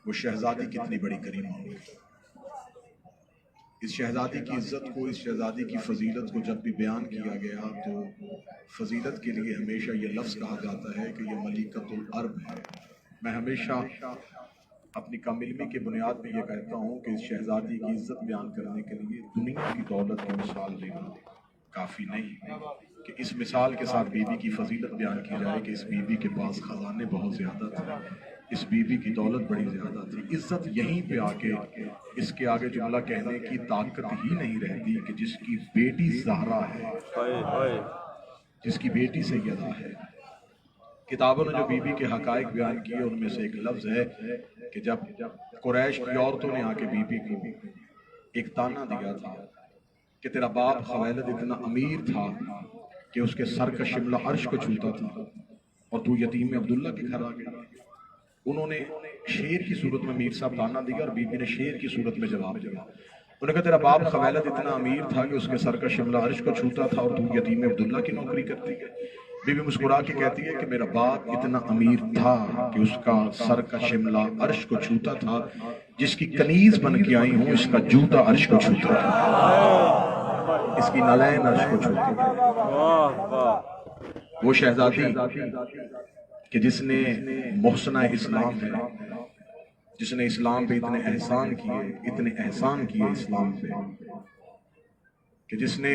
وہ شہزادی کتنی بڑی کریمہ ہوگی۔ اس شہزادی کی عزت کو، اس شہزادی کی فضیلت کو جب بھی بیان کیا گیا تو فضیلت کے لیے ہمیشہ یہ لفظ کہا جاتا ہے کہ یہ ملکۃ العرب ہے۔ میں ہمیشہ اپنی کم علمی کے بنیاد پہ یہ کہتا ہوں کہ اس شہزادی کی عزت بیان کرنے کے لیے دنیا کی دولت کی مثال دینا کافی نہیں، کہ اس مثال کے ساتھ بی بی کی فضیلت بیان کی جائے کہ اس بی بی کے پاس خزانے بہت زیادہ تھے، اس بی بی کی دولت بڑی زیادہ تھی۔ عزت یہیں پہ آ کے اس کے آگے جملہ کہنے کی طاقت ہی نہیں رہتی کہ جس کی بیٹی زہرا ہے، جس کی بیٹی سیدہ ہے۔ کتابوں نے جو بی بی کے حقائق بیان کیے ان میں سے ایک لفظ ہے کہ جب قریش کی عورتوں نے آ کے بی بی کو ایک تانا دیا تھا کہ تیرا باپ خویلد اتنا امیر تھا کہ اس کے سر کا شملہ عرش کو چھوتا تھا اور تو یتیم عبداللہ کے گھر آ گیا۔ انہوں نے شیر کی صورت میں میر صاحب تانا دیا اور بی بی نے شیر کی صورت میں جواب دیا۔ انہوں نے کہا تیرا باپ خویلد اتنا امیر تھا کہ اس کے سر کا شملہ عرش کو چھوتا تھا اور تو یتیم عبداللہ کی نوکری کرتی ہے۔ بی بی مسکرا کے کہتی ہے کہ میرا باپ اتنا امیر تھا کہ اس کا سر کا شملہ عرش کو چھوتا تھا، جس کی کنیز بن کے آئی ہوں اس کا جوتا عرش کو چھوتا تھا، اس کی نالین عرش کو چھوتی تھی۔ وہ شہزادی کہ جس نے محسنہ اسلام ہے، جس نے اسلام پہ اتنے احسان کیے اسلام پہ، کہ جس نے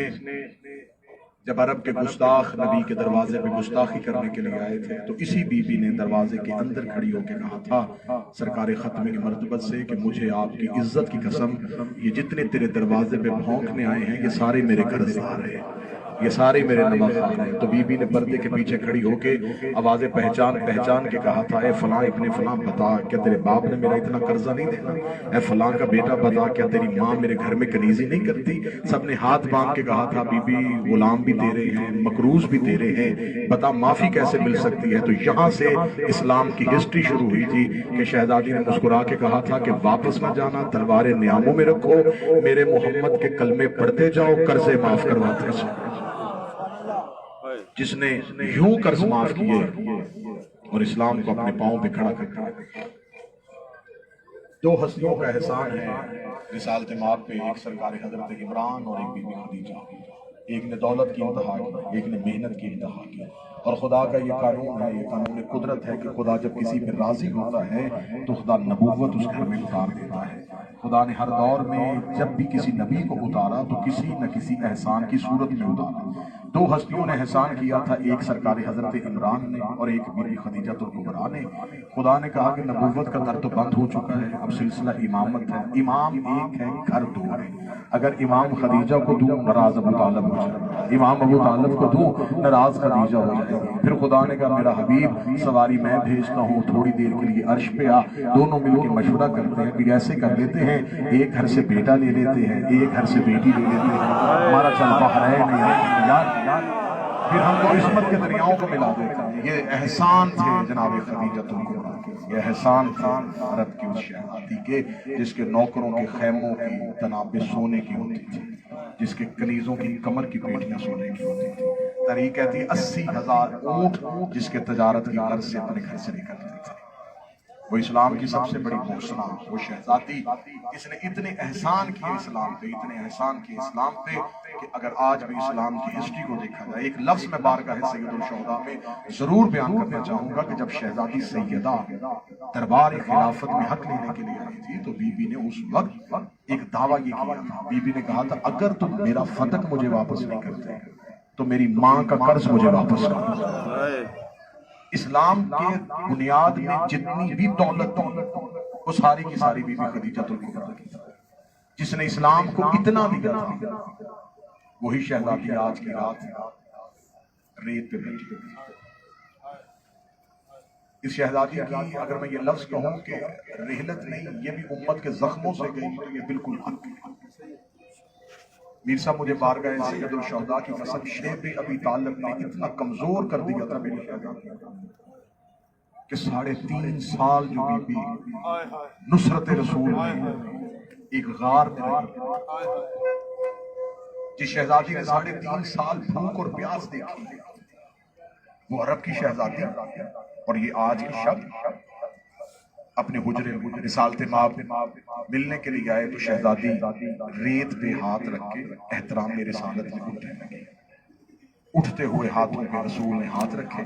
جب عرب کے گستاخ نبی کے دروازے پہ گستاخی کرنے کے لیے آئے تھے تو اسی بی بی نے دروازے کے اندر کھڑی ہو کے کہا تھا سرکار ختمی کی مرتبت سے کہ مجھے آپ کی عزت کی قسم، یہ جتنے تیرے دروازے پہ بھونکنے آئے ہیں یہ سارے میرے قرضدار ہیں، یہ سارے میرے نواخوان ہیں۔ تو بی بی نے پردے کے پیچھے کھڑی ہو کے آوازیں پہچان کے کہا تھا اے فلاں ابن فلاں بتا کیا تیرے باپ نے میرا اتنا قرضہ نہیں دینا؟ اے فلاں کا بیٹا بتا کیا تیری ماں میرے گھر میں کنیزی نہیں کرتی؟ سب نے ہاتھ باندھ کے کہا تھا بی بی غلام بھی تیرے ہیں، مقروض بھی تیرے ہیں، بتا معافی کیسے مل سکتی ہے؟ تو یہاں سے اسلام کی ہسٹری شروع ہوئی تھی کہ شہزادی نے مسکرا کے کہا تھا کہ واپس نہ جانا، تلواریں نیاموں میں رکھو، میرے محمد کے کلمے پڑھتے جاؤ، قرضے معاف کرواتے جاؤ۔ جس نے یوں قرض معاف کیے اور اسلام کو اپنے پاؤں پہ کھڑا کر دیا۔ دو ہستیوں کا احسان ہے رسالت مآب پہ، ایک سرکار حضرت عمران اور ایک بی بی خدیجہ۔ ایک نے دولت کی انتہا کی، ایک نے محنت کی انتہا کی، اور خدا کا یہ قانون ہے، یہ قانون قدرت ہے کہ خدا جب کسی پہ راضی ہوتا ہے تو خدا نبوت اس گھر میں اتار دیتا ہے۔ خدا نے ہر دور میں جب بھی کسی نبی کو اتارا تو کسی نہ کسی احسان کی صورت میں اتارا۔ دو ہستیوں نے احسان کیا تھا، ایک سرکار حضرت عمران نے اور ایک بی بی خدیجہ الکبریٰ نے۔ خدا نے کہا کہ نبوت کا در تو بند ہو چکا ہے، اب سلسلہ امامت ہے، امام ایک ہے گھر دو ہے۔ اگر امام خدیجہ کو دوں ناراض ابو طالب ہو جائے گا، امام ابو طالب کو دوں ناراض خدیجہ ہو جائے گی۔ پھر خدا نے کہا میرا حبیب سواری میں بھیجتا ہوں، تھوڑی دیر کے لیے عرش پہ آ، دونوں مل کے مشورہ کرتے ہیں، پھر ایسے کر لیتے ہیں ایک گھر سے بیٹا لے لیتے ہیں، ایک گھر سے بیٹی لے لیتے ہیں، ہمارا چل بحرین ہے یار، پھر ہم لوگ عصمت کے دریاؤں کو ملا دیتے ہیں۔ یہ احسان تھے جناب خدیجہ الکبریٰ کے، یہ احسان تھے عرب کی اس شہزادی کے جس کے نوکروں کے خیموں کی تنابیں سونے کی ہوتی تھی، جس کے کنیزوں کی کمر کی پیٹیاں سونے کی ہوتی تھی۔ تاریخ کہتی ہے 80,000 اونٹ جس کے تجارت کی غرض سے اپنے گھر سے نکلتے تھے۔ وہ اسلام کی سب سے بڑی محسنہ، وہ شہزادی جس نے اتنے احسان کیے اسلام پہ، اتنے احسان کیے اسلام پہ کہ اگر آج بھی اسلام کی ہسٹری کو دیکھا جائے، ایک لفظ میں بارگاہ سید الشہداء میں ضرور بیان کرنا چاہوں گا کہ جب شہزادی سیدہ دربار خلافت میں حق لینے کے لیے آئی تھی تو بی بی نے اس وقت ایک دعویٰ یہ کیا تھا، بی بی نے کہا تھا اگر تم میرا فتق مجھے واپس نہیں کرتے تو میری ماں کا قرض مجھے واپس کرو۔ اسلام کے بنیاد میں جتنی بھی دولت تھی وہ ساری کی ساری بی بی خدیجہ الکبریٰ کی، جس نے اسلام کو اتنا دیا تھا۔ وہی شہزادی آج کی رات ریت پہ بیٹھی ہوئی۔ اس شہزادی کی اگر میں یہ لفظ کہوں کہ رحلت نہیں، یہ بھی امت کے زخموں سے گئی تو یہ بالکل حق ہے۔ میر صاحب مجھے بارگاہ سید الشہداء کی قسم شیب ابی طالب نے اتنا کمزور کر دیا تھا میری شہزادی کہ 3.5 سال جو بی بی نصرت رسول میں ایک غار میں رہی، جس شہزادی نے 3.5 سال بھوک اور پیاس دیکھی، وہ عرب کی شہزادی اور یہ آج کی شب اپنے حجرے میں رسالت مآب ملنے کے لیے آئے تو شہزادی ریت پہ ہاتھ رکھ کے احترام میں رسالت میں اٹھنے لگے. اٹھتے ہوئے ہاتھوں پہ رسول نے ہاتھ رکھے.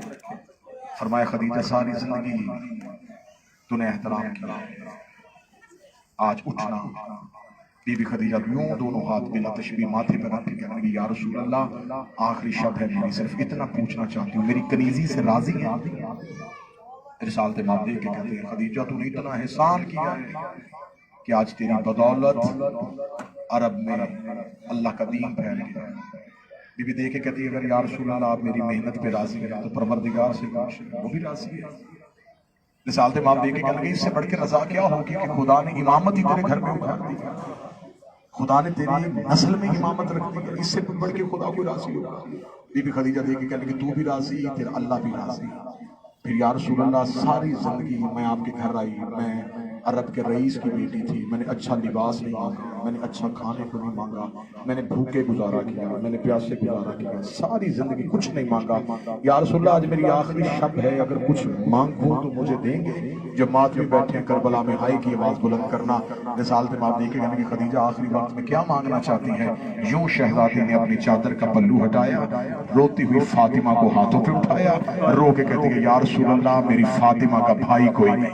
فرمایا خدیجہ ساری زندگی تو نے احترام کیا، آج اٹھنا. بی بی خدیجہ یوں دونوں ہاتھ بلا تشبیہ ماتھے پر رکھ کے کہنے لگی یا رسول اللہ آخری شب ہے میری، صرف اتنا پوچھنا چاہتی ہوں، میری کنیزی سے راضی ہیں؟ رسالت مآب دیکھ کے کہتے ہیں خدیجہ تو نے اتنا احسان کیا ہے کہ آج تیری بدولت عرب میں اللہ کا دین پھیل گیا. بی بی دیکھ کے کہتی ہے اگر یا رسول اللہ آپ میری محنت پہ راضی ہیں تو پروردگار سے پوچھ، وہ بھی راضی ہے. رسالت مآب دیکھ کے کہنے لگی اس سے بڑھ کے رضا کیا ہوگی کہ خدا نے امامت ہی تیرے گھر میں اٹھا دی، خدا نے تیری نسل میں امامت رکھ دی، اس سے بڑھ کے خدا کوئی راضی ہوگا. بی بی خدیجہ دیکھ کے کہنے لگی تو بھی راضی پھر اللہ بھی راضی. پھر یا رسول اللہ ساری زندگی میں آپ کے گھر آئی، میں عرب کے رئیس کی بیٹی تھی، میں نے اچھا لباس نہیں مانگا، میں نے اچھا کھانے کو نہیں مانگا، میں نے بھوکے گزارا کیا، میں نے پیاسے گزارا کیا، ساری زندگی کچھ نہیں مانگا. یا رسول اللہ آج میری آخری شب ہے، اگر کچھ مانگوں تو مجھے دیں گے؟ جو ماتمی بیٹھے ہیں کربلا میں ہائی کی آواز بلند کرنا. رسالت مآب دیکھے کہنے کہ خدیجہ آخری وقت میں کیا مانگنا چاہتی ہے؟ یوں شہزادی نے اپنی چادر کا پلو ہٹایا، روتی ہوئی فاطمہ کو ہاتھوں پہ اٹھایا، رو کے کہتی ہے یا رسول اللہ میری فاطمہ کا بھائی کوئی نہیں،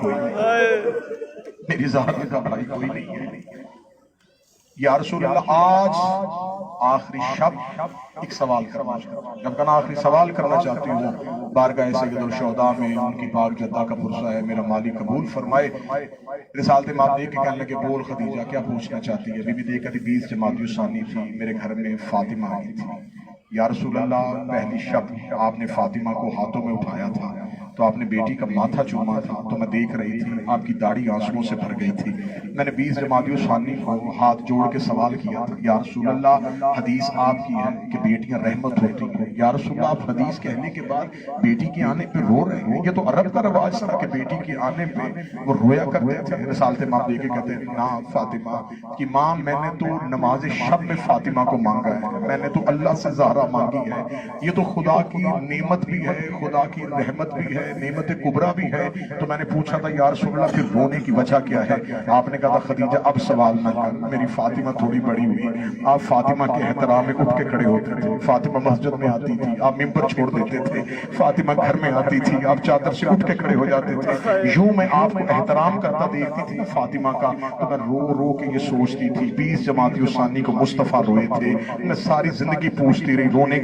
میری زہرا کا بھائی کوئی نہیں ہے. یا رسول اللہ آج آخری شب ایک سوال کرنا چاہتا ہوں، جب کہنا آخری سوال کرنا چاہتی ہوں بارگاہ سید الشہداء میں ان کی پاک جدہ کا پرسہ ہے، میرا مالی قبول فرمائے. رسالت مآب دیکھ کے کہنے لگے بول خدیجہ کیا پوچھنا چاہتی ہے؟ بی بی دیکھ کہتی 20 جمادی الثانی تھی، میرے گھر میں فاطمہ آئی تھی. یا رسول اللہ پہلی شب آپ نے فاطمہ کو ہاتھوں میں اٹھایا تھا تو آپ نے بیٹی کا ماتھا چوما تھا تو میں دیکھ رہی تھی، آپ کی داڑھی آنسوؤں سے بھر گئی تھی. میں نے 20 جمادی الثانی کو ہاتھ جوڑ کے سوال کیا تھا یا رسول اللہ حدیث آپ کی ہے کہ بیٹیاں رحمت ہوتی ہیں، یا رسول اللہ آپ حدیث کہنے کے بعد بیٹی کے آنے پہ رو رہے ہیں؟ یہ تو عرب کا رواج تھا کہ بیٹی کے آنے پہ وہ رویا کرتے تھے. رسالت مآب دیکھ کے کہتے ہیں نا فاطمہ کی ماں میں نے تو نماز شب میں فاطمہ کو مانگا ہے، میں نے تو اللہ سے زہرا مانگی ہے، یہ تو خدا کی نعمت بھی ہے، خدا کی رحمت بھی ہے، نعمت کبریٰ بھی ہے. تو میں نے پوچھا تھا یا رسول اللہ پھر رونے کی وجہ کیا ہے؟ آپ نے کہا تھا خدیجہ اب سوال نہ کر، میری فاطمہ تھوڑی بڑی ہوئی. آپ فاطمہ کے احترام میں اٹھ کے کھڑے ہوتے تھے، فاطمہ مسجد میں آتی تھی آپ ممبر چھوڑ دیتے تھے، فاطمہ گھر میں آتی تھی آپ چادر سے اٹھ کے کھڑے ہو جاتے تھے. یوں میں آپ کو احترام کرتا دیکھتی تھی فاطمہ کا تو میں رو رو کے یہ سوچتی تھی 20 جمادی الثانی کو مصطفیٰ روئے تھے. میں ساری زندگی پوچھتی رہی رونے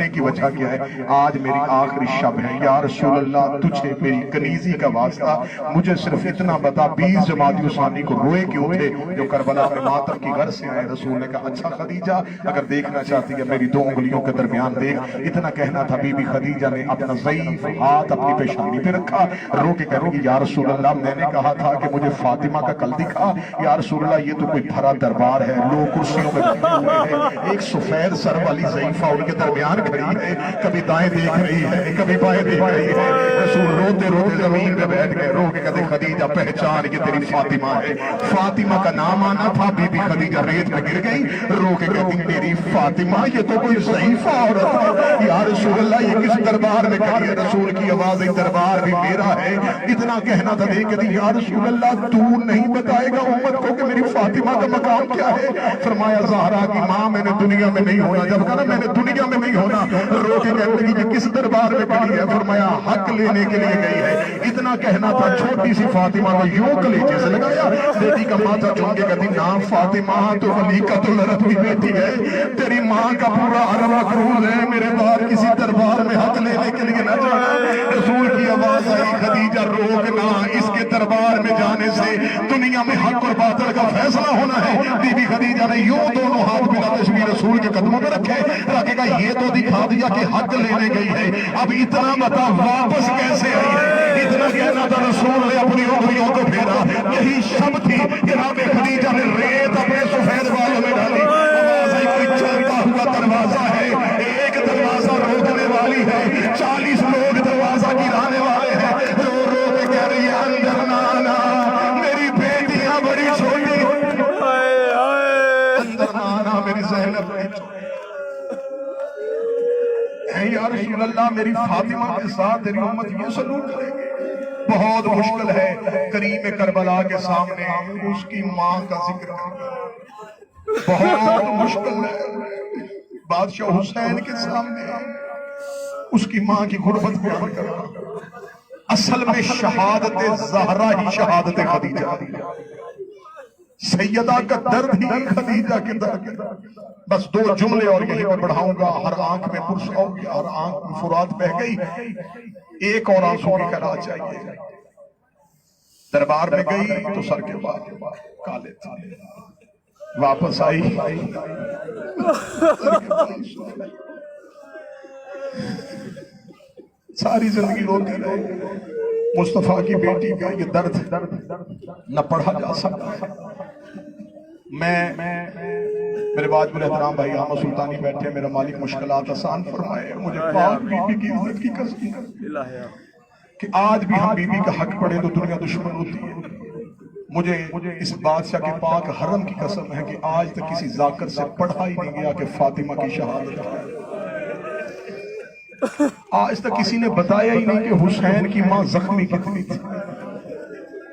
کی وجہ کیا ہے؟ آج میری آخری شب ہے یا رسول اللہ تجھے میری کنیزی کا واسطہ مجھے صرف اتنا بتا 20 جمادی الثانی کو روئے کیوں تھے جو کربلا میں ماتم کی غرض سے آئے؟ رسول نے کہا اچھا خدیجہ اگر دیکھنا چاہتی ہے میری 2 انگلیوں کے درمیان دیکھ. اتنا کہنا تھا بی بی خدیجہ نے اپنا ضعیف ہاتھ اپنی پیشانی پہ رکھا، رو کے کہنے لگی یا رسول اللہ میں نے کہا تھا کہ مجھے فاطمہ کا کل دکھا. یا رسول اللہ یہ تو کوئی بھرا دربار ہے، لوگ کرسیوں میں بیٹھے ہوئے ہیں، ایک سفید سر والی ضعیفہ ان کے درمیان کھڑی ہے، کبھی دائیں دیکھ رہی ہے کبھی بائیں دیکھ رہی ہے. رسول روتے روتے زمین پہ بیٹھ گئے، رو کے کہتے خدیجہ پہچان یہ تیری فاطمہ ہے. فاطمہ کا نام آنا تھا، بی بی خدیجہ ریت پہ گر گئی، رو کے کہتی میری فاطمہ یہ تو کوئی ضعیفہ عورت ہے. یا رسول اللہ یہ کس دربار میں کھڑی ہے؟ رسول کی آواز دربار بھی میرا ہے. اتنا کہنا تھا دیکھ کے یا رسول اللہ تو نہیں بتائے گا امت کو کہ میری فاطمہ کا مقام کیا ہے؟ فرمایا زہرا کی ماں میں نے دنیا میں نہیں ہونا. جب کہا نا میں نے دنیا میں نہیں ہونا، رو کے کہنے لگی کہ کس دربار میں کھڑی ہے؟ فرمایا حق لینے کے لیے گئی ہے. اتنا کہنا تھا چھوٹی سی فاطمہ کو یوں کلیجے سے لگایا، بیٹی کا ماتھا چوم کے کہتی نا فاطمہ تو ملیکۃ العرب کی بیٹی ہے، تیری ماں کا پورا عرب مقروض ہے، میرے بعد کسی دربار میں حق لینے کے لیے نہ جانا. رسول کی آواز آئی خدیجہ روکنا، اس کے دربار میں جانے سے دنیا میں حق اور باطل کا فیصلہ ہونا ہے. بی بی خدیجہ نے یوں دونوں ہاتھ بلا تشبیہ رسول کے قدموں میں رکھے گا یہ تو دکھا دیا کہ حق لینے گئی ہے، اب اتنا بتا واپس کیسے آئی ہے؟ اتنا کہنا تھا رسول نے اپنی انگلیوں کو پھیرا. یہی شب تھی جناب خدیجہ نے ریت اپنے سفید بالوں میں ڈالی. آواز آئی کوئی چلتا ہوا دروازہ ہے، ایک دروازہ روکنے والی ہے، 40 لوگ دروازہ گرانے والے ہیں. رو رو کے کہہ رہی ہے اندر نہ آنا، میری بیٹیاں بڑی چھوٹی، اندر نہ آنا میری زینب بڑی چھوٹی. یا رسول اللہ میری فاطمہ کے ساتھ تیری امت یہ سلوک کرے گی؟ بہت مشکل ہے کریم کربلا کے سامنے اس کی ماں کا ذکر کرنا، بہت مشکل ہے بادشاہ حسین کے سامنے اس کی ماں کی غربت بیان کرنا۔ اصل میں شہادت زہرا ہی شہادت خدیجہ، سیدہ کا درد ہی خدیجہ کے درد۔ بس دو جملے اور یہی میں بڑھاؤں گا۔ ہر آنکھ میں پرسا ہو گیا، ہر آنکھ میں فرات بہ گئی، ایک اور آنسو کی کلا چاہیے۔ دربار میں گئی تو سر کے بال کالے تھے، واپس آئی ساری زندگی روتی رہی۔ مصطفیٰ کی بیٹی کا یہ درد نہ پڑھا جا سکتا۔ میں میرے واجب الاحترام بھائی احمد سلطانی بیٹھے، میرا مالک مشکلات آسان فرمائے، مجھے پاک بی بی کی عزت کی قسم کہ آج بھی ہم بی بی کا حق پڑھے تو دنیا دشمن ہوتی ہے۔ مجھے اس بادشاہ کے پاک حرم کی قسم ہے کہ آج تک کسی ذاکر سے پڑھا ہی نہیں گیا کہ فاطمہ کی شہادت ہے۔ آج تک کسی نے بتایا ہی نہیں کہ حسین کی ماں زخمی کتنی تھی۔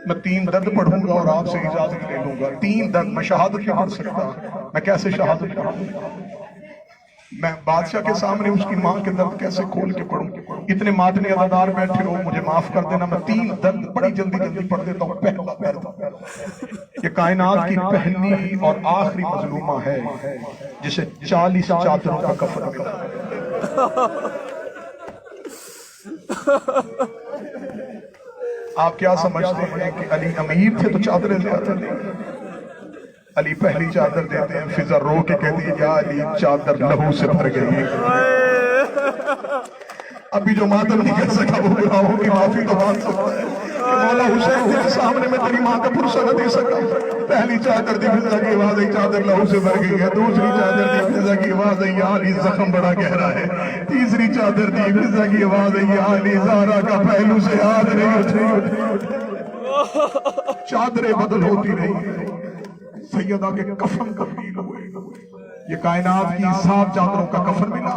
میں 3 درد پڑھوں گا اور آپ سے اجازت لے لوں گا۔ 3 درد میں شہادت نہیں پڑھ سکتا، میں کیسے شہادت پڑھوں؟ میں بادشاہ کے سامنے اس کی ماں کے درد کیسے کھول کے پڑھوں؟ اتنے ماتمی عزادار بیٹھے ہو، مجھے معاف کر دینا، میں 3 درد بڑی جلدی پڑھ دیتا ہوں۔ پہلا درد، یہ کائنات کی پہلی اور آخری مظلومہ ہے جسے 40 چادروں کا کفن ملا۔ آپ کیا سمجھتے ہیں کہ علی امیر تھے تو چادریں زیادہ نہیں؟ علی پہلی چادر دیتے ہیں، فضا رو کے کہتی ہے یا علی چادر لہو سے بھر گئی۔ ابھی جو ماتم نہیں کر سکا وہ گناہوں کی معافی تو مان سکتا ہے کہ مولا حسین کے سامنے میں تیری ماں کا پرسہ نہ دے سکا۔ پہلی چادر دی فضا کی آواز ہے، چادر لہو سے بھر گئی ہے۔ دوسری چادر دی فضا کی آواز ہے، یا علی زخم بڑا گہرا ہے۔ تیسری چادر دی فضا کی آواز ہے، یا علی زہرا کا پہلو سے یاد نہیں اٹھے۔ چادریں بدل ہوتی رہی، سیدہ کے کفن تبدیل ہوئے۔ یہ کائنات کی 7 چادروں کا کفن ملا۔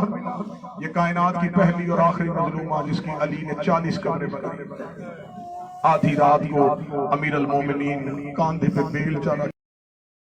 یہ کائنات کی پہلی اور آخری مظلومہ جس کی علی نے 40 کمرے بنائے۔ آدھی رات کو امیر المومنین کاندھے پہ بیل چارہ